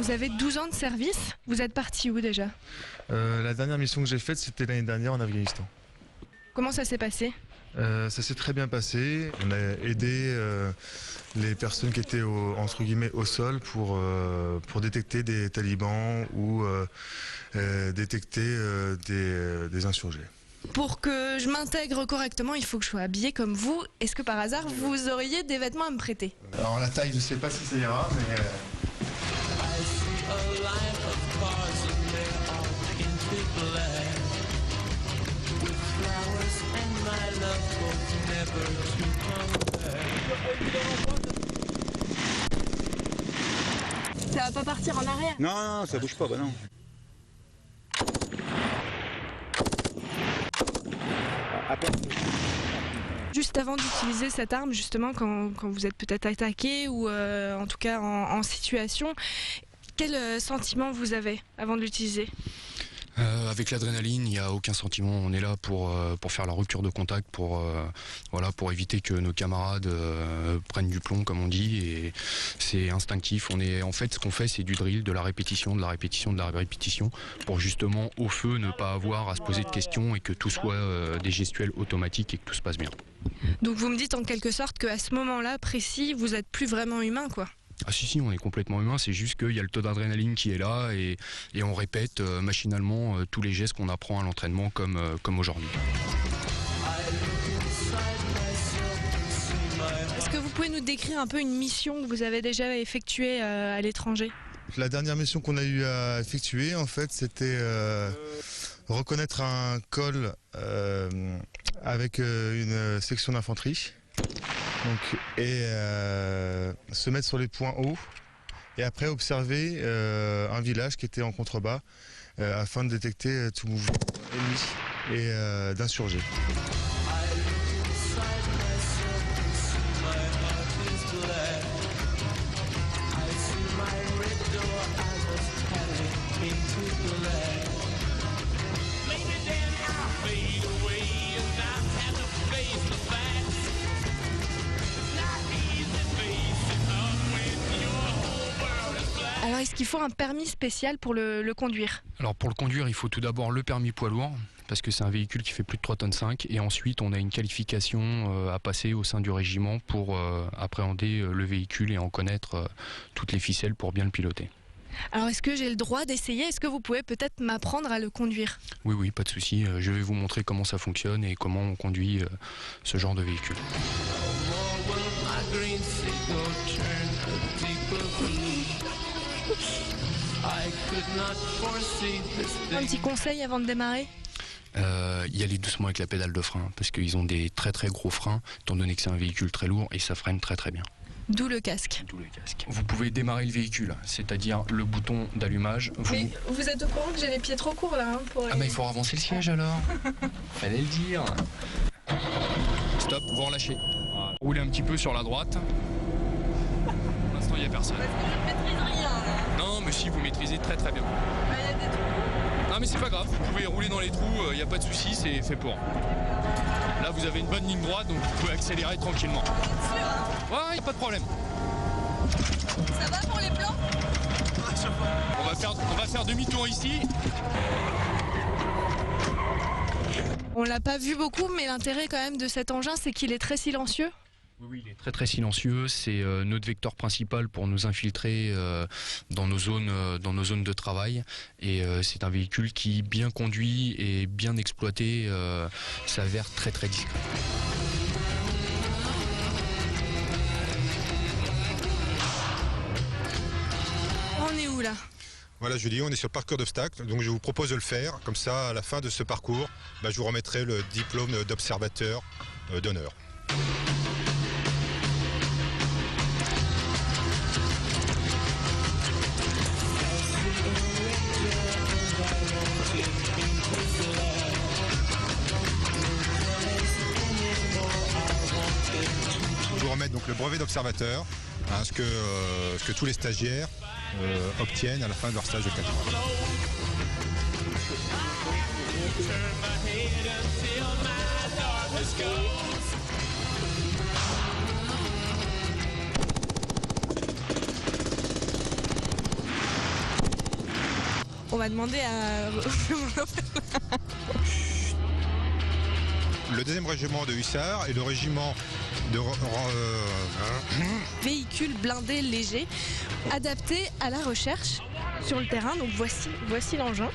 Vous avez 12 ans de service. Vous êtes parti où déjà ? La dernière mission que j'ai faite, c'était l'année dernière en Afghanistan. Comment ça s'est passé ? Ça s'est très bien passé. On a aidé les personnes qui étaient entre guillemets au sol pour détecter des talibans ou détecter des insurgés. Pour que je m'intègre correctement, il faut que je sois habillée comme vous. Est-ce que par hasard, vous auriez des vêtements à me prêter ? Alors la taille, je sais pas si ça ira, mais... Ça va pas partir en arrière ? Non, ça bouge pas, bah non. Juste avant d'utiliser cette arme, justement, quand vous êtes peut-être attaqué ou en tout cas en situation, quel sentiment vous avez avant de l'utiliser ? Avec l'adrénaline, il n'y a aucun sentiment. On est là pour faire la rupture de contact, pour éviter que nos camarades prennent du plomb, comme on dit. Et c'est instinctif. En fait, ce qu'on fait, c'est du drill, de la répétition, de la répétition, de la répétition, pour justement, au feu, ne pas avoir à se poser de questions et que tout soit des gestuels automatiques et que tout se passe bien. Donc vous me dites en quelque sorte qu'à ce moment-là précis, vous êtes plus vraiment humain, quoi. Ah si, on est complètement humain, c'est juste qu'il y a le taux d'adrénaline qui est là et on répète machinalement tous les gestes qu'on apprend à l'entraînement comme aujourd'hui. Est-ce que vous pouvez nous décrire un peu une mission que vous avez déjà effectuée à l'étranger ? La dernière mission qu'on a eu à effectuer, en fait, c'était reconnaître un col avec une section d'infanterie. Et se mettre sur les points hauts et après observer un village qui était en contrebas afin de détecter tout mouvement ennemi et d'insurgés. Alors est-ce qu'il faut un permis spécial pour le conduire ? Alors pour le conduire, il faut tout d'abord le permis poids lourd, parce que c'est un véhicule qui fait plus de 3,5 tonnes, et ensuite on a une qualification à passer au sein du régiment pour appréhender le véhicule et en connaître toutes les ficelles pour bien le piloter. Alors est-ce que j'ai le droit d'essayer ? Est-ce que vous pouvez peut-être m'apprendre à le conduire ? Oui, pas de souci. Je vais vous montrer comment ça fonctionne et comment on conduit ce genre de véhicule. Un petit conseil avant de démarrer ? Y aller doucement avec la pédale de frein, parce qu'ils ont des très très gros freins, étant donné que c'est un véhicule très lourd et ça freine très très bien. D'où le casque. Vous pouvez démarrer le véhicule, c'est-à-dire le bouton d'allumage. Mais vous êtes au courant que j'ai les pieds trop courts là pour... Ah mais il faut avancer le siège alors. Fallait le dire. Stop, vous relâchez. Roulez un petit peu sur la droite. Pour l'instant il n'y a personne. Parce que je ne maîtrise rien là. Non mais si, vous maîtrisez très très bien. Il y a des trous. Non mais c'est pas grave, vous pouvez rouler dans les trous, il n'y a pas de souci, c'est fait pour. Là vous avez une bonne ligne droite, donc vous pouvez accélérer tranquillement. Vous êtes sûr, hein ? Ouais, pas de problème. Ça va pour les plans ? On va faire demi-tour ici. On l'a pas vu beaucoup, mais l'intérêt quand même de cet engin, c'est qu'il est très silencieux. Oui, il est très très silencieux. C'est notre vecteur principal pour nous infiltrer dans nos zones de travail. Et c'est un véhicule qui, bien conduit et bien exploité, s'avère très très discret. On est où là ? Voilà Julie, on est sur le parcours d'obstacles, donc je vous propose de le faire. Comme ça, à la fin de ce parcours, je vous remettrai le diplôme d'observateur d'honneur. Je vous remettre donc le brevet d'observateur, ce que tous les stagiaires obtiennent à la fin de leur stage de 4 mois. On va demander à... Le 2e régiment de hussards et le régiment de véhicules blindés légers adaptés à la recherche sur le terrain. Donc voici l'engin.